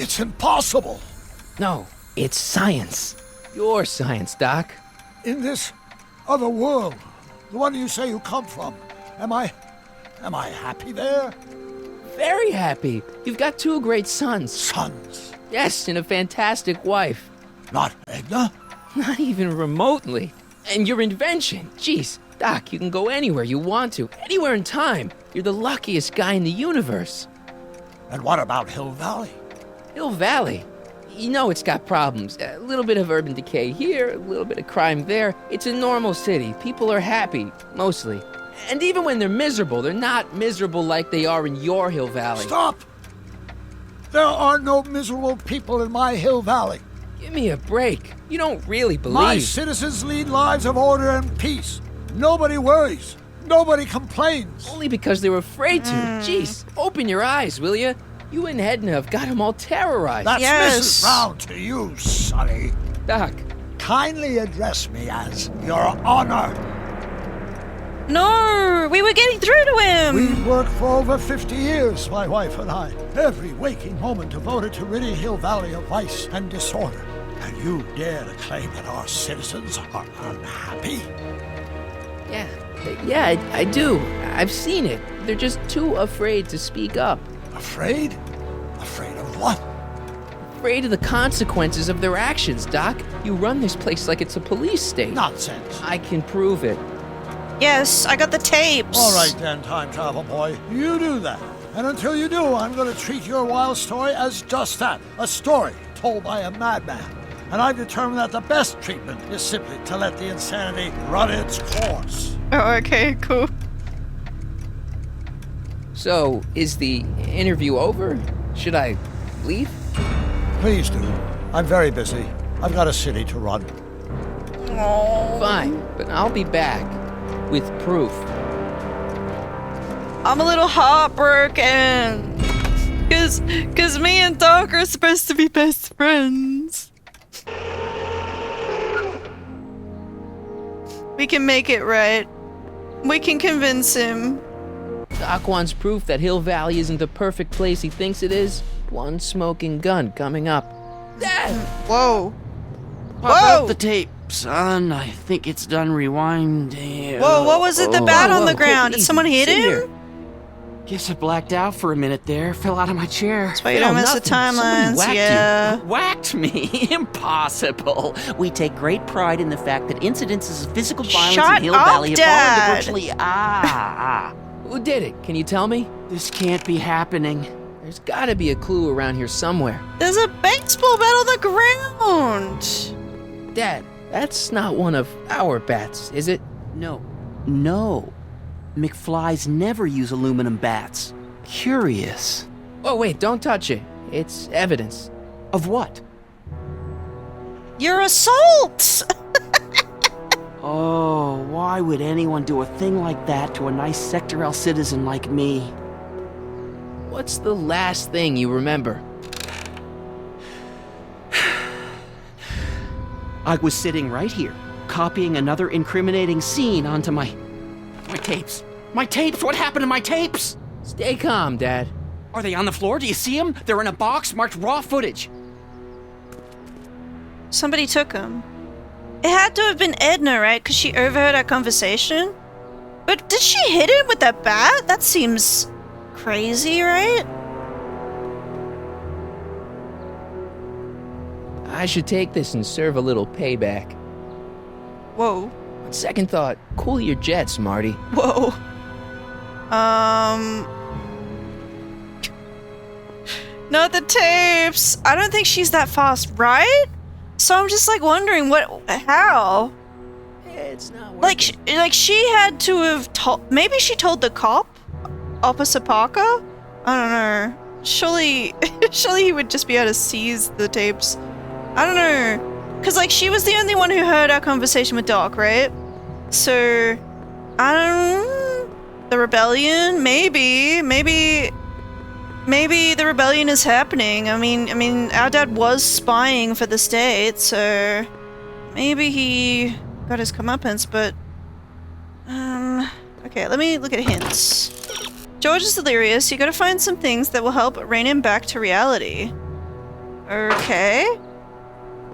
It's impossible. No, it's science. Your science, Doc. In this other world, the one you say you come from, am I happy there? Very happy. You've got 2 great sons. Sons? Yes, and a fantastic wife. Not Edna? Not even remotely. And your invention. Jeez, Doc, you can go anywhere you want to. Anywhere in time. You're the luckiest guy in the universe. And what about Hill Valley? Hill Valley? You know it's got problems. A little bit of urban decay here, a little bit of crime there. It's a normal city. People are happy, mostly. And even when they're miserable, they're not miserable like they are in your Hill Valley. Stop! There are no miserable people in my Hill Valley. Give me a break. You don't really believe... My citizens lead lives of order and peace. Nobody worries. Nobody complains. Only because they were afraid to. Jeez, open your eyes, will you? You and Edna have got them all terrorized. That's Yes. Mrs. Brown to you, Sonny. Doc, Kindly address me as Your Honor. No, we were getting through to him. We've worked for over 50 years, my wife and I. Every waking moment devoted to ridding Hill Valley of vice and disorder. And you dare to claim that our citizens are unhappy? yeah, I do. I've seen it. They're just too afraid to speak up. Afraid? Afraid of what? Afraid of the consequences of their actions, Doc. You run this place like it's a police state. Nonsense. I can prove it. Yes, I got the tapes. All right then, time travel boy. You do that. And until you do, I'm going to treat your wild story as just that. A story told by a madman. And I've determined that the best treatment is simply to let the insanity run its course. Oh, okay, cool. So, is the interview over? Should I leave? Please do. I'm very busy. I've got a city to run. Fine, but I'll be back with proof. I'm a little heartbroken. Cause me and Doc are supposed to be best friends. We can make it right. We can convince him. Doc wants proof that Hill Valley isn't the perfect place he thinks it is. One smoking gun coming up. Dad! Whoa. Pop out the tape, son. I think it's done rewinding. Whoa, what was it? The bat on the ground. Did easy. someone hit Sit him? here. Guess I blacked out for a minute there. Fell out of my chair. That's why you don't miss the timelines. whacked you. Yeah. Whacked me? Impossible. We take great pride in the fact that incidences of physical violence Shut in Hill up, Valley have Dad. fallen to virtually Who did it? Can you tell me? This can't be happening. There's gotta be a clue around here somewhere. There's a baseball bat on the ground. Dad, that's not one of our bats, is it? No. McFlys never use aluminum bats. Curious. Oh, wait, don't touch it. It's evidence. Of what? Your assault. Oh, why would anyone do a thing like that to a nice Sector L citizen like me? What's the last thing you remember? I was sitting right here, copying another incriminating scene onto my tapes. My tapes! What happened to my tapes? Stay calm, Dad. Are they on the floor? Do you see them? They're in a box marked raw footage. Somebody took him. It had to have been Edna, right? Because she overheard our conversation. But did she hit him with that bat? That seems crazy, right? I should take this and serve a little payback. Whoa. On second thought, cool your jets, Marty. Whoa. Not the tapes. I don't think she's that fast, right? So I'm just like wondering how? It's not Like she had to have told. Maybe she told the cop opposite Parker. I don't know. Surely he would just be able to seize the tapes. I don't know, cause like she was the only one who heard our conversation with Doc, right? So I don't. The rebellion, maybe the rebellion is happening. I mean, our dad was spying for the state, so maybe he got his comeuppance, but okay, let me look at hints. George is delirious. You gotta find some things that will help rein him back to reality. Okay.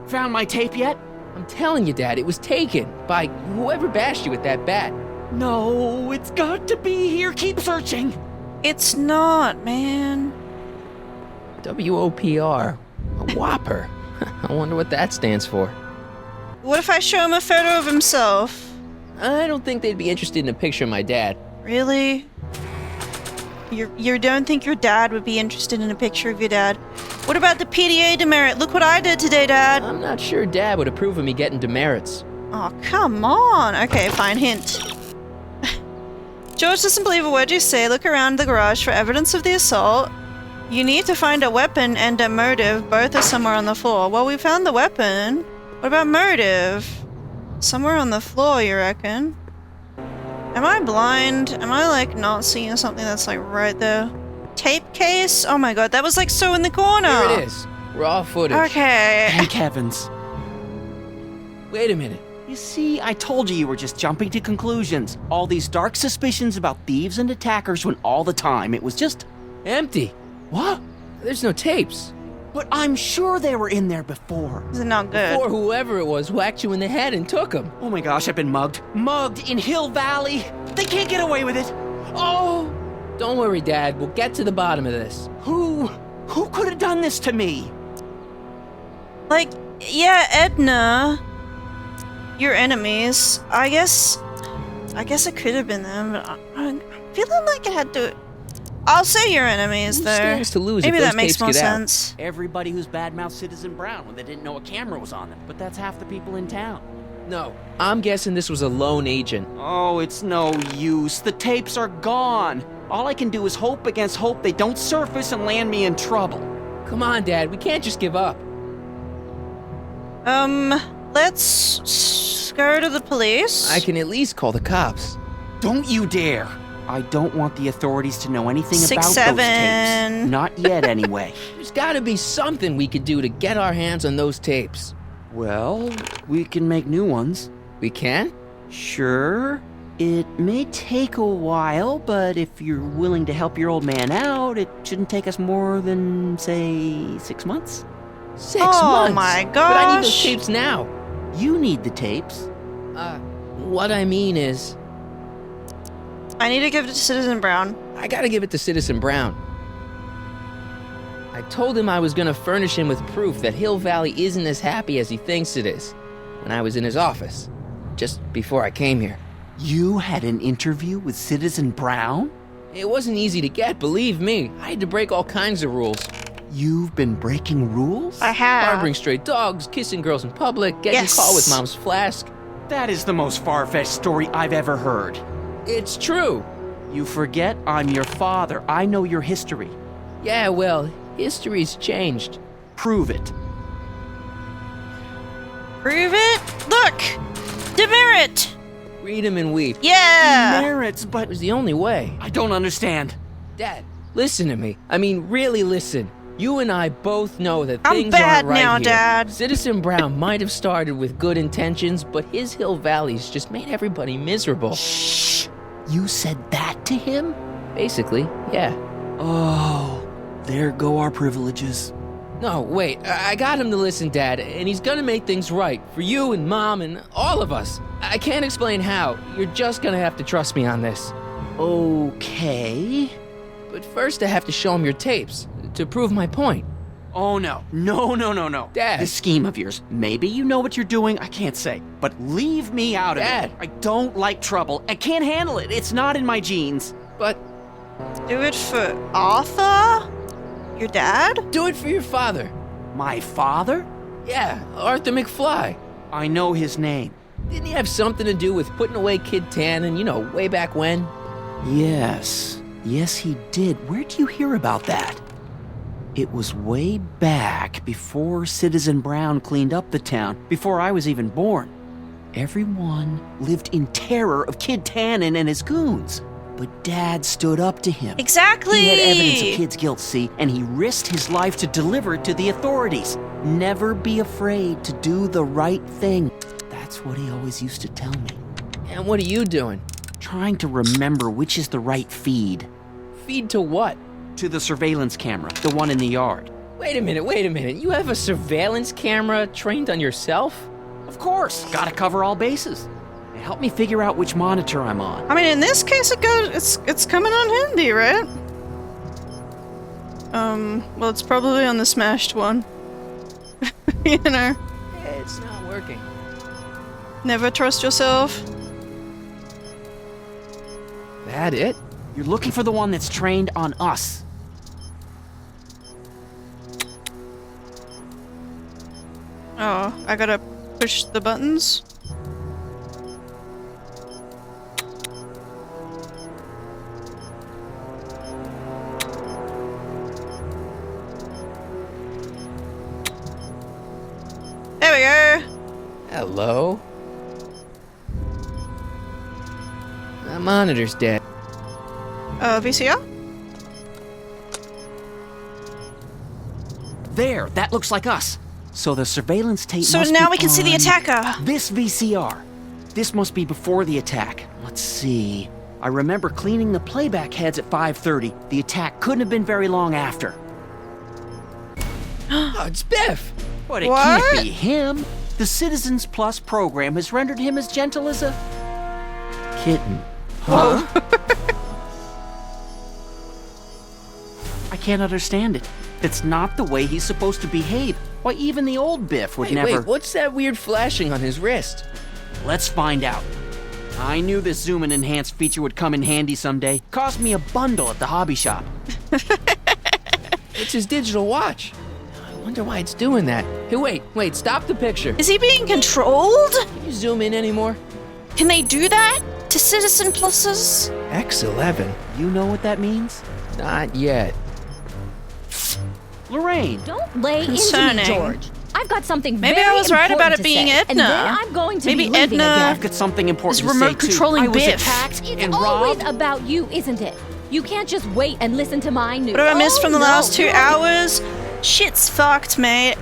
Found my tape yet? I'm telling you, Dad, it was taken by whoever bashed you with that bat. No, it's got to be here. Keep searching. It's not, man. WOPR. A Whopper. I wonder what that stands for. What if I show him a photo of himself? I don't think they'd be interested in a picture of my dad. Really? You don't think your dad would be interested in a picture of your dad? What about the PDA demerit? Look what I did today, Dad. I'm not sure Dad would approve of me getting demerits. Oh, come on. Okay, fine. Hint. George doesn't believe a word you say. Look around the garage for evidence of the assault. You need to find a weapon and a motive. Both are somewhere on the floor. Well, we found the weapon. What about motive? Somewhere on the floor, you reckon? Am I blind? Am I, like, not seeing something that's, like, right there? Tape case? Oh my god, that was, like, so in the corner! Here it is. Raw footage. Okay. Thank heavens. Wait a minute. You see, I told you were just jumping to conclusions. All these dark suspicions about thieves and attackers when all the time it was just... Empty. What? There's no tapes. But I'm sure they were in there before. This is not good. Or whoever it was whacked you in the head and took them. Oh my gosh, I've been mugged. Mugged in Hill Valley. They can't get away with it. Oh! Don't worry, Dad. We'll get to the bottom of this. Who could have done this to me? Like, yeah, Edna. Your enemies. I guess it could have been them, but I'm feeling like it had to... I'll say your enemies, Who though. stands to lose if Maybe those that makes tapes more get out? sense. Everybody who's badmouthed Citizen Brown when they didn't know a camera was on them. But that's half the people in town. No. I'm guessing this was a lone agent. Oh, it's no use. The tapes are gone. All I can do is hope against hope they don't surface and land me in trouble. Come on, Dad. We can't just give up. Let's go to the police. I can at least call the cops. Don't you dare. I don't want the authorities to know anything Six, about seven. those tapes. Not yet, anyway. There's gotta be something we could do to get our hands on those tapes. Well, we can make new ones. We can? Sure. It may take a while, but if you're willing to help your old man out, it shouldn't take us more than, say, 6 months. 6 Oh months? my But I need those gosh. tapes now. You need the tapes. What I mean is, I need to give it to Citizen Brown. I gotta give it to Citizen Brown. I told him I was gonna furnish him with proof that Hill Valley isn't as happy as he thinks it is when I was in his office, just before I came here. You had an interview with Citizen Brown? It wasn't easy to get, believe me. I had to break all kinds of rules. You've been breaking rules? I have. Harboring stray dogs, kissing girls in public, getting Yes. caught with Mom's flask. That is the most far-fetched story I've ever heard. It's true. You forget I'm your father. I know your history. Yeah, well, history's changed. Prove it. Prove it? Look! Demerit! Read 'em and weep. Yeah! Merits, but It was the only way. I don't understand. Dad, listen to me. I mean, really listen. You and I both know that I'm things bad aren't right now, here. Dad. Citizen Brown might have started with good intentions, but his Hill Valley's just made everybody miserable. Shh! You said that to him? Basically, yeah. Oh, there go our privileges. No, wait, I got him to listen, Dad, and he's gonna make things right for you and Mom and all of us. I can't explain how. You're just gonna have to trust me on this. Okay. But first I have to show him your tapes to prove my point. Oh no. No. Dad. This scheme of yours, maybe you know what you're doing, I can't say. But leave me out of Dad. it. I don't like trouble. I can't handle it. It's not in my genes. But Do it for Arthur? Your dad? do it for your father. My father? Yeah, Arthur McFly. I know his name. Didn't he have something to do with putting away Kid Tannen, way back when? Yes. Yes, he did. Where'd you hear about that? It was way back before Citizen Brown cleaned up the town, before I was even born. Everyone lived in terror of Kid Tannen and his goons. But Dad stood up to him. Exactly! He had evidence of Kid's guilt, see, and he risked his life to deliver it to the authorities. Never be afraid to do the right thing. That's what he always used to tell me. And what are you doing? Trying to remember which is the right feed. Feed to what? To the surveillance camera, the one in the yard. Wait a minute. You have a surveillance camera trained on yourself? Of course, gotta cover all bases. Help me figure out which monitor I'm on. I mean, in this case, it's coming on handy, right? Well, it's probably on the smashed one. You know. It's not working. Never trust yourself. That it? You're looking for the one that's trained on us. Oh, I gotta push the buttons. There we go. Hello? The monitor's dead. VCR? There, that looks like us. So the surveillance tape So must now be we can see the on attacker. This VCR. This must be before the attack. Let's see. I remember cleaning the playback heads at 5:30. The attack couldn't have been very long after. Oh, it's Biff! But it What? can't be him. The Citizens Plus program has rendered him as gentle as a kitten. Huh? I can't understand it. It's not the way he's supposed to behave. Why, even the old Biff would never... Wait, what's that weird flashing on his wrist? Let's find out. I knew this zoom and enhance feature would come in handy someday. Cost me a bundle at the hobby shop. It's his digital watch. I wonder why it's doing that. Hey, wait, stop the picture. Is he being controlled? Can you zoom in anymore? Can they do that to Citizen Pluses? X11? You know what that means? Not yet. Lorraine. Don't lay Concerning. into me, George. I've got something Maybe very I was right about important it being to say, Edna. And then I'm going to Maybe be leaving Edna- I've again. got something important Is to say remote too. controlling I was Biff. attacked It's and always robbed. about you, isn't it? You can't just wait and listen to my news. What have I missed from the no, last 2 no. hours? Shit's fucked, mate.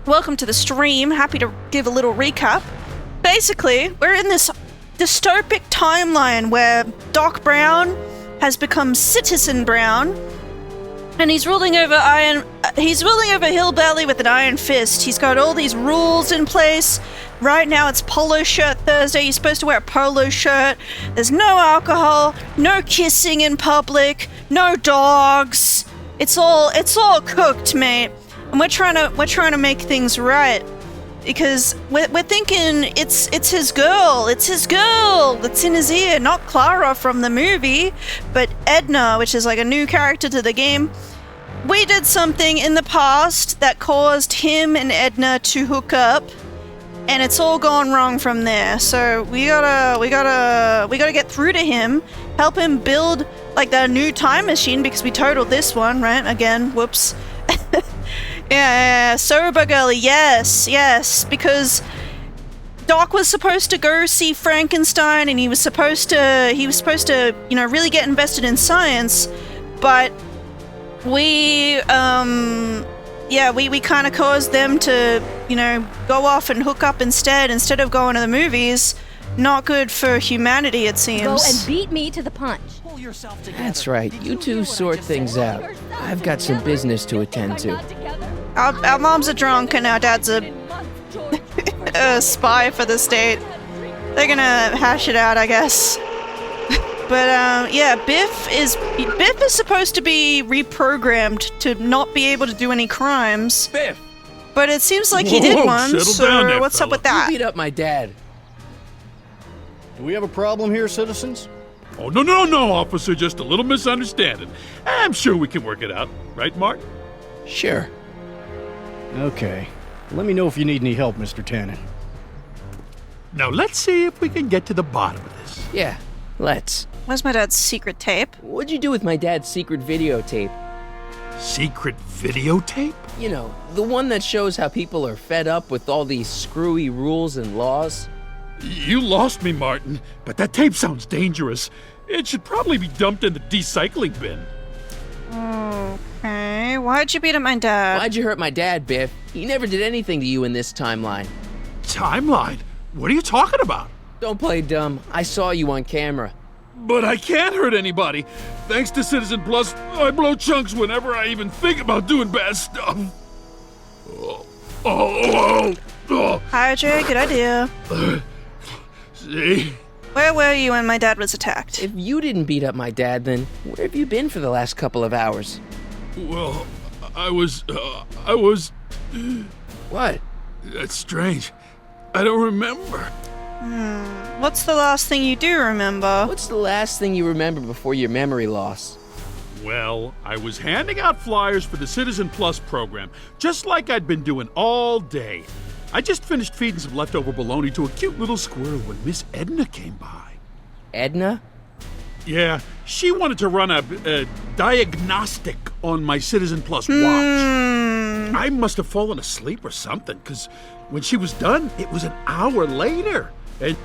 Welcome to the stream. Happy to give a little recap. Basically, we're in this dystopic timeline where Doc Brown has become Citizen Brown, and he's ruling over Hill Valley with an iron fist. He's got all these rules in place. Right now it's Polo Shirt Thursday. You're supposed to wear a polo shirt. There's no alcohol, no kissing in public, no dogs. It's all cooked, mate. And we're trying to make things right. Because we're thinking it's his girl. It's his girl that's in his ear, not Clara from the movie, but Edna, which is like a new character to the game. We did something in the past that caused him and Edna to hook up, and it's all gone wrong from there. So we gotta get through to him, help him build like the new time machine because we totaled this one, right? Again, whoops. Yeah, sober girly, yes, because Doc was supposed to go see Frankenstein, and he was supposed to, really get invested in science, but we kind of caused them to, go off and hook up instead of going to the movies. Not good for humanity, it seems. Go and beat me to the punch. Pull yourself together. That's right. You two sort things out. I've got some business to attend to. Our moms are drunk and our dad's a spy for the state. They're gonna hash it out, I guess. But Biff is supposed to be reprogrammed to not be able to do any crimes. Biff! But it seems like he did one, so what's up with You that? beat up my dad. Do we have a problem here, citizens? Oh, no, officer. Just a little misunderstanding. I'm sure we can work it out. Right, Mark? Sure. Okay. Let me know if you need any help, Mr. Tannen. Now, let's see if we can get to the bottom of this. Yeah, let's. Where's my dad's secret tape? What'd you do with my dad's secret videotape? Secret videotape? You know, the one that shows how people are fed up with all these screwy rules and laws. You lost me, Martin, but that tape sounds dangerous. It should probably be dumped in the recycling bin. Okay, why'd you beat up my dad? Why'd you hurt my dad, Biff? He never did anything to you in this timeline. Timeline? What are you talking about? Don't play dumb. I saw you on camera. But I can't hurt anybody. Thanks to Citizen Plus, I blow chunks whenever I even think about doing bad stuff. Hi, Jay, good idea. See? Where were you when my dad was attacked? If you didn't beat up my dad, then where have you been for the last couple of hours? Well, I was... What? That's strange. I don't remember. What's the last thing you do remember? What's the last thing you remember before your memory loss? Well, I was handing out flyers for the Citizen Plus program, just like I'd been doing all day. I just finished feeding some leftover bologna to a cute little squirrel when Miss Edna came by. Edna? Yeah, she wanted to run a diagnostic on my Citizen Plus watch. I must have fallen asleep or something, because when she was done, it was an hour later. And